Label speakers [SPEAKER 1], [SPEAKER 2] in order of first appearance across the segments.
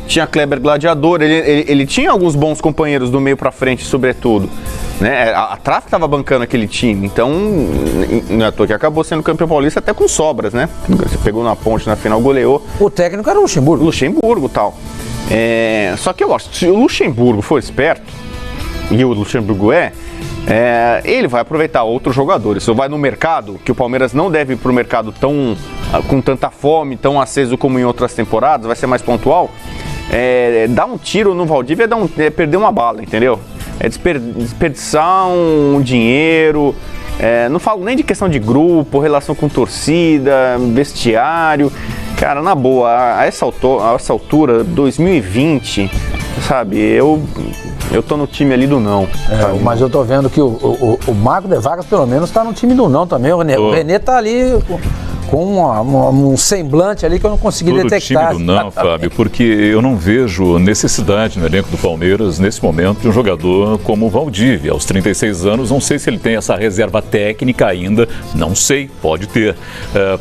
[SPEAKER 1] tinha Kleber Gladiador, ele tinha alguns bons companheiros do meio pra frente, sobretudo. Né? A Traf estava bancando aquele time, então não é à toa que acabou sendo campeão paulista até com sobras, né? Você pegou na ponte na final, goleou.
[SPEAKER 2] O técnico era o Luxemburgo.
[SPEAKER 1] Luxemburgo e tal. Só que eu acho que se o Luxemburgo for esperto, e o Luxemburgo ele vai aproveitar outros jogadores. Se vai no mercado, que o Palmeiras não deve ir para o mercado com tanta fome, tão aceso como em outras temporadas, vai ser mais pontual, dar um tiro no Valdívia é perder uma bala, entendeu? É desperdiçar um dinheiro. Não falo nem de questão de grupo, relação com torcida, vestiário. Cara, na boa, a essa altura, 2020, sabe, eu tô no time ali do não.
[SPEAKER 2] Mas eu tô vendo que o Marco de Vargas, pelo menos, tá no time do não também. O René tá ali com um semblante ali que eu não consegui detectar.
[SPEAKER 3] Time do não, Fábio, porque eu não vejo necessidade no elenco do Palmeiras, nesse momento, de um jogador como o Valdívia. Aos 36 anos, não sei se ele tem essa reserva técnica ainda, não sei, pode ter.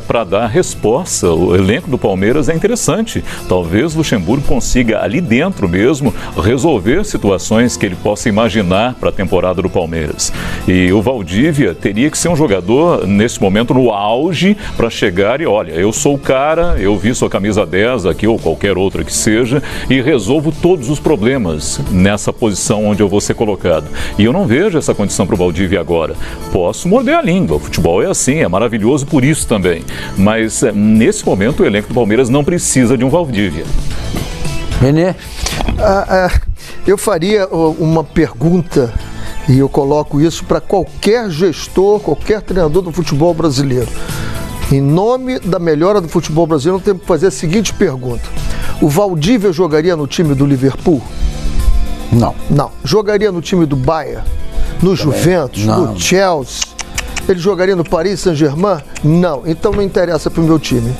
[SPEAKER 3] Para dar resposta, o elenco do Palmeiras é interessante. Talvez o Luxemburgo consiga, ali dentro mesmo, resolver situações que ele possa imaginar para a temporada do Palmeiras. E o Valdívia teria que ser um jogador, nesse momento, no auge, para chegar e olha, eu sou o cara, eu vi sua camisa 10 aqui ou qualquer outra que seja e resolvo todos os problemas nessa posição onde eu vou ser colocado. E eu não vejo essa condição para o Valdívia agora. Posso morder a língua, o futebol é assim, é maravilhoso por isso também. Mas nesse momento o elenco do Palmeiras não precisa de um Valdívia.
[SPEAKER 2] René?
[SPEAKER 4] Eu faria uma pergunta e eu coloco isso para qualquer gestor, qualquer treinador do futebol brasileiro. Em nome da melhora do futebol brasileiro, temos que fazer a seguinte pergunta. O Valdívia jogaria no time do Liverpool?
[SPEAKER 2] Não.
[SPEAKER 4] Não. Jogaria no time do Bayern? No Juventus?
[SPEAKER 2] Não.
[SPEAKER 4] No Chelsea? Ele jogaria no Paris Saint-Germain? Não. Então não interessa para o meu time.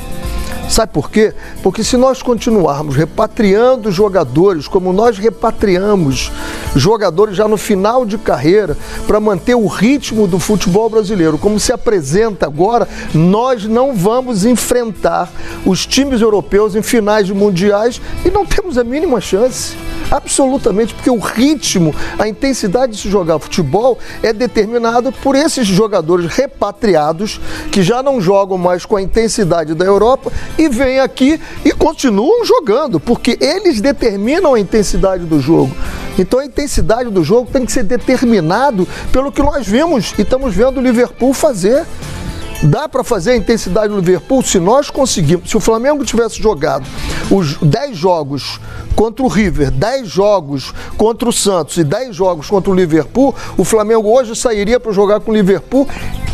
[SPEAKER 4] Sabe por quê? Porque se nós continuarmos repatriando jogadores, como nós repatriamos jogadores já no final de carreira, para manter o ritmo do futebol brasileiro, como se apresenta agora, nós não vamos enfrentar os times europeus em finais de mundiais e não temos a mínima chance. Absolutamente, porque o ritmo, a intensidade de se jogar futebol é determinado por esses jogadores repatriados que já não jogam mais com a intensidade da Europa e vêm aqui e continuam jogando, porque eles determinam a intensidade do jogo. Então a intensidade do jogo tem que ser determinado pelo que nós vimos e estamos vendo o Liverpool fazer. Dá para fazer a intensidade do Liverpool se nós conseguirmos. Se o Flamengo tivesse jogado os 10 jogos contra o River, 10 jogos contra o Santos e 10 jogos contra o Liverpool, o Flamengo hoje sairia para jogar com o Liverpool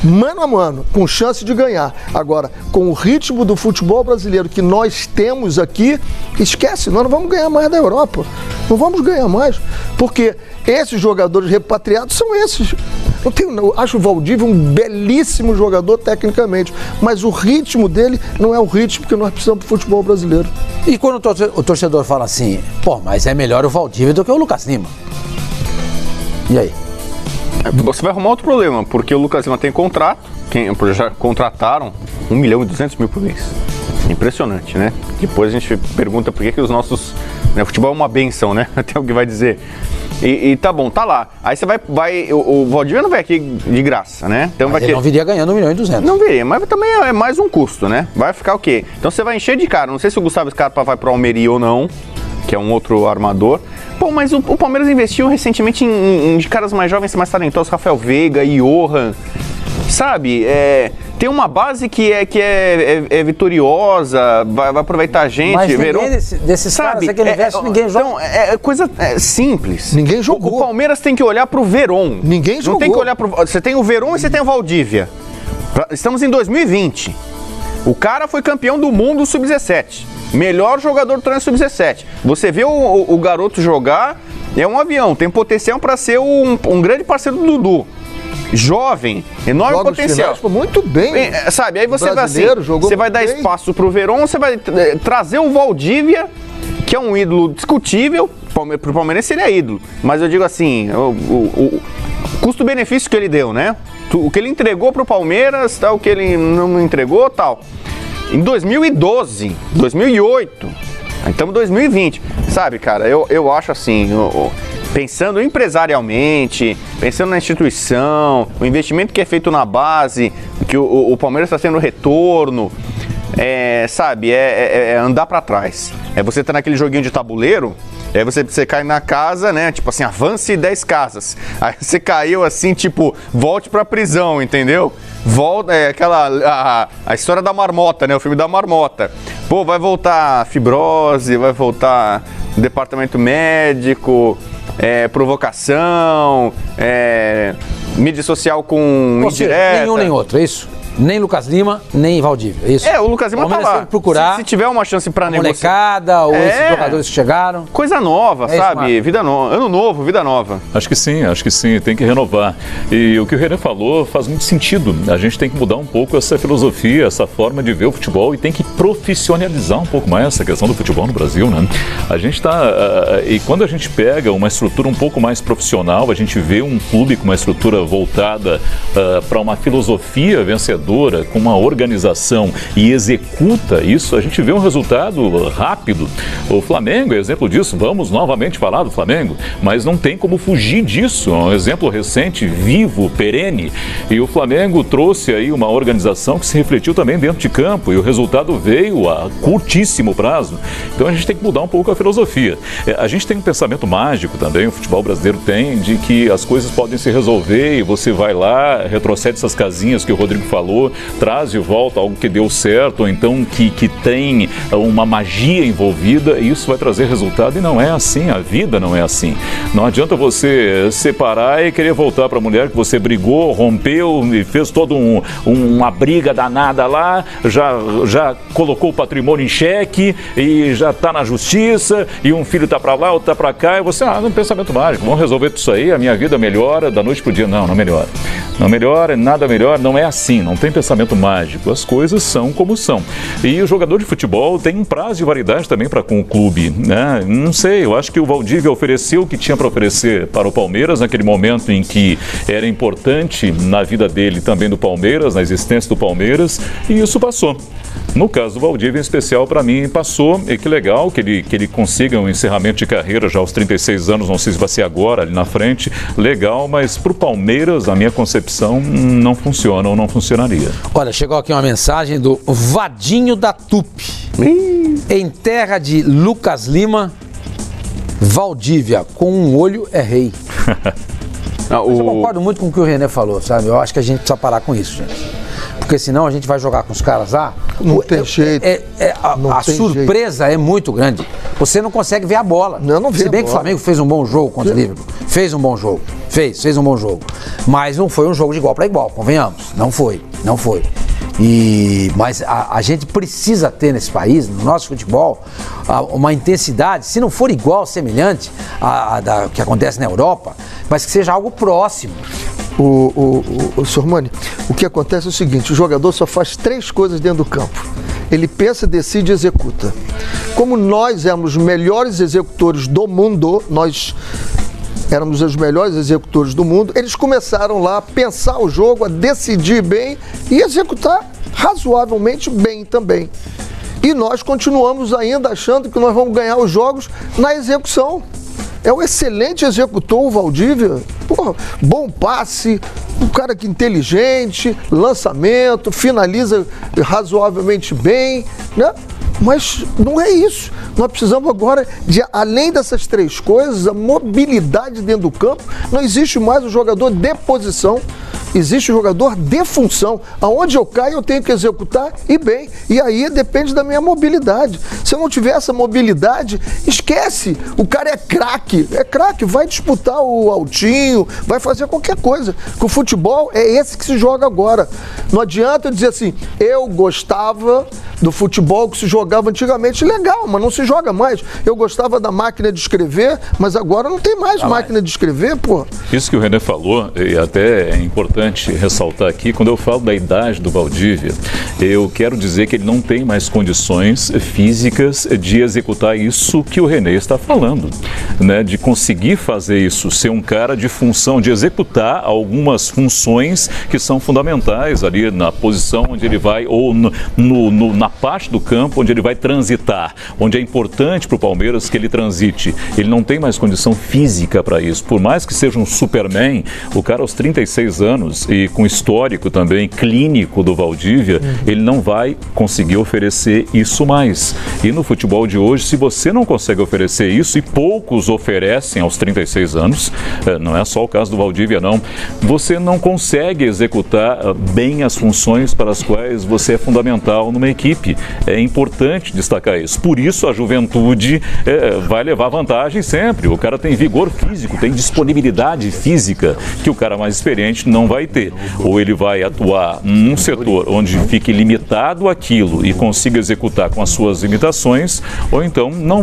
[SPEAKER 4] mano a mano, com chance de ganhar. Agora, com o ritmo do futebol brasileiro que nós temos aqui, esquece, nós não vamos ganhar mais da Europa. Não vamos ganhar mais, porque esses jogadores repatriados são esses. Eu acho o Valdívia um belíssimo jogador tecnicamente, mas o ritmo dele não é o ritmo que nós precisamos para o futebol brasileiro.
[SPEAKER 2] E quando o torcedor fala assim, mas é melhor o Valdívia do que o Lucas Lima. E aí?
[SPEAKER 1] Você vai arrumar outro problema, porque o Lucas Lima tem contrato, já contrataram 1.200.000 por mês. Impressionante, né? Depois a gente pergunta por que os nossos... futebol é uma benção, né? Até o que vai dizer. E tá bom, tá lá. Aí você vai o Valdívia não vai aqui de graça, né? Então
[SPEAKER 2] ele não viria ganhando 1.200.000.
[SPEAKER 1] Não viria, mas também é mais um custo, né? Vai ficar o quê? Então você vai encher de cara. Não sei se o Gustavo Scarpa vai pro Almeria ou não, que é um outro armador. Pô, mas o Palmeiras investiu recentemente de caras mais jovens, mais talentosos, Rafael Veiga, Johan, sabe? Tem uma base que é vitoriosa, vai aproveitar a gente.
[SPEAKER 2] Mas desses caras que ele investe, ninguém joga.
[SPEAKER 1] Então, é coisa simples.
[SPEAKER 4] Ninguém jogou.
[SPEAKER 1] O Palmeiras tem que olhar pro Verón.
[SPEAKER 4] Ninguém jogou.
[SPEAKER 1] Não tem que olhar pro... Você tem o Verón e você tem o Valdívia. Estamos em 2020. O cara foi campeão do mundo sub-17. Melhor jogador do torneio sub-17. Você vê o garoto jogar, é um avião. Tem potencial para ser um grande parceiro do Dudu. Jovem, enorme
[SPEAKER 4] Jogos
[SPEAKER 1] potencial.
[SPEAKER 4] Finais, muito bem.
[SPEAKER 1] Sabe, aí você vai assim, você vai dar espaço pro Verón, você vai trazer o Valdívia, que é um ídolo discutível. Pro palmeirense ele é ídolo. Mas eu digo assim, o custo-benefício que ele deu, né? O que ele entregou pro Palmeiras, tal, o que ele não entregou, tal. Em 2012, 2008, Estamos em 2020, sabe, cara? Eu acho assim, pensando empresarialmente, pensando na instituição, o investimento que é feito na base, que o Palmeiras está tendo retorno, sabe, andar para trás. É você estar naquele joguinho de tabuleiro, você cai na casa, né, tipo assim, avance 10 casas. Aí você caiu assim, tipo, volte pra prisão, entendeu? Volta, a história da marmota, né, o filme da marmota. Pô, vai voltar fibrose, vai voltar departamento médico, provocação, mídia social com indireta.
[SPEAKER 2] Nenhum nem outro, é isso? Nem Lucas Lima, nem Valdívia, é isso?
[SPEAKER 1] O Lucas Lima tá lá. Tem que
[SPEAKER 2] procurar
[SPEAKER 1] se tiver uma chance pra negociar.
[SPEAKER 2] Molecada, ou esses jogadores que chegaram.
[SPEAKER 1] Coisa nova, sabe?
[SPEAKER 2] Isso,
[SPEAKER 1] vida nova, ano novo, vida nova.
[SPEAKER 3] Acho que sim, tem que renovar. E o que o René falou faz muito sentido. A gente tem que mudar um pouco essa filosofia, essa forma de ver o futebol e tem que profissionalizar um pouco mais essa questão do futebol no Brasil, né? A gente e quando a gente pega uma estrutura um pouco mais profissional, a gente vê um clube com uma estrutura voltada para uma filosofia vencedora, com uma organização e executa isso, a gente vê um resultado rápido. O Flamengo é exemplo disso, vamos novamente falar do Flamengo, mas não tem como fugir disso, é um exemplo recente, vivo, perene, e o Flamengo trouxe aí uma organização que se refletiu também dentro de campo e o resultado veio a curtíssimo prazo. Então a gente tem que mudar um pouco a filosofia. A gente tem um pensamento mágico também, o futebol brasileiro tem, de que as coisas podem se resolver e você vai lá, retrocede essas casinhas que o Rodrigo falou, traz de volta algo que deu certo, ou então que tem uma magia envolvida, e isso vai trazer resultado, e não é assim, a vida não é assim. Não adianta você separar e querer voltar para a mulher que você brigou, rompeu e fez toda uma briga danada lá, já colocou o patrimônio em xeque e já está na justiça, e um filho está para lá, outro está para cá, e você, um pensamento mágico, vamos resolver tudo isso aí, a minha vida melhora da noite pro dia. Não melhora. Não melhora, nada melhor, não é assim, não tem pensamento mágico, as coisas são como são. E o jogador de futebol tem um prazo de validade também para com o clube, né? Não sei, eu acho que o Valdívia ofereceu o que tinha para oferecer para o Palmeiras naquele momento em que era importante na vida dele, também do Palmeiras, na existência do Palmeiras, e isso passou. No caso do Valdívia, em especial, para mim, passou, e que legal que ele consiga um encerramento de carreira já aos 36 anos, não sei se vai ser agora, ali na frente, legal, mas para o Palmeiras, a minha concepção, não funciona ou não funcionaria.
[SPEAKER 2] Olha, chegou aqui uma mensagem do Vadinho da Tupi. Em terra de Lucas Lima, Valdívia, com um olho é rei. Eu concordo muito com o que o René falou, sabe? Eu acho que a gente precisa parar com isso, gente. Porque senão a gente vai jogar com os caras lá.
[SPEAKER 4] Não tem jeito.
[SPEAKER 2] A surpresa é muito grande. Você não consegue ver a bola.
[SPEAKER 4] Não vi.
[SPEAKER 2] Se bem que o Flamengo fez um bom jogo contra o Liverpool. Fez um bom jogo. Fez um bom jogo. Mas não foi um jogo de igual para igual, convenhamos. Não foi. Mas a gente precisa ter nesse país, no nosso futebol, uma intensidade, se não for igual, semelhante à que acontece na Europa, mas que seja algo próximo.
[SPEAKER 4] O Sormani, o que acontece é o seguinte, o jogador só faz 3 coisas dentro do campo. Ele pensa, decide e executa. Como nós éramos os melhores executores do mundo, nós éramos os melhores executores do mundo, eles começaram lá a pensar o jogo, a decidir bem e executar razoavelmente bem também. E nós continuamos ainda achando que nós vamos ganhar os jogos na execução. É um excelente executor, o Valdívia. Porra, bom passe, um cara que inteligente, lançamento, finaliza razoavelmente bem, né? Mas não é isso. Nós precisamos agora de, além dessas 3 coisas, a mobilidade dentro do campo. Não existe mais o jogador de posição, existe o jogador de função. Aonde eu caio, eu tenho que executar e bem. E aí depende da minha mobilidade. Se eu não tiver essa mobilidade, esquece. O cara é craque, vai disputar o altinho, vai fazer qualquer coisa. Porque o futebol é esse que se joga agora. Não adianta eu dizer assim, eu gostava do futebol que se jogava antigamente, legal, mas não se joga mais. Eu gostava da máquina de escrever, mas agora não tem mais máquina de escrever, pô.
[SPEAKER 3] Isso que o René falou, e até é importante importante ressaltar aqui, quando eu falo da idade do Valdívia, eu quero dizer que ele não tem mais condições físicas de executar isso que o René está falando, né? De conseguir fazer isso, ser um cara de função, de executar algumas funções que são fundamentais ali na posição onde ele vai, ou na parte do campo onde ele vai transitar, onde é importante para o Palmeiras que ele transite. Ele não tem mais condição física para isso. Por mais que seja um Superman, o cara aos 36 anos e com histórico também clínico do Valdívia, ele não vai conseguir oferecer isso mais. E no futebol de hoje, se você não consegue oferecer isso, e poucos oferecem aos 36 anos, não é só o caso do Valdívia não, você não consegue executar bem as funções para as quais você é fundamental numa equipe. É importante destacar isso. Por isso a juventude vai levar vantagem sempre. O cara tem vigor físico, tem disponibilidade física que o cara mais experiente não vai ter. Ou ele vai atuar num setor onde fique limitado aquilo e consiga executar com as suas limitações, ou então não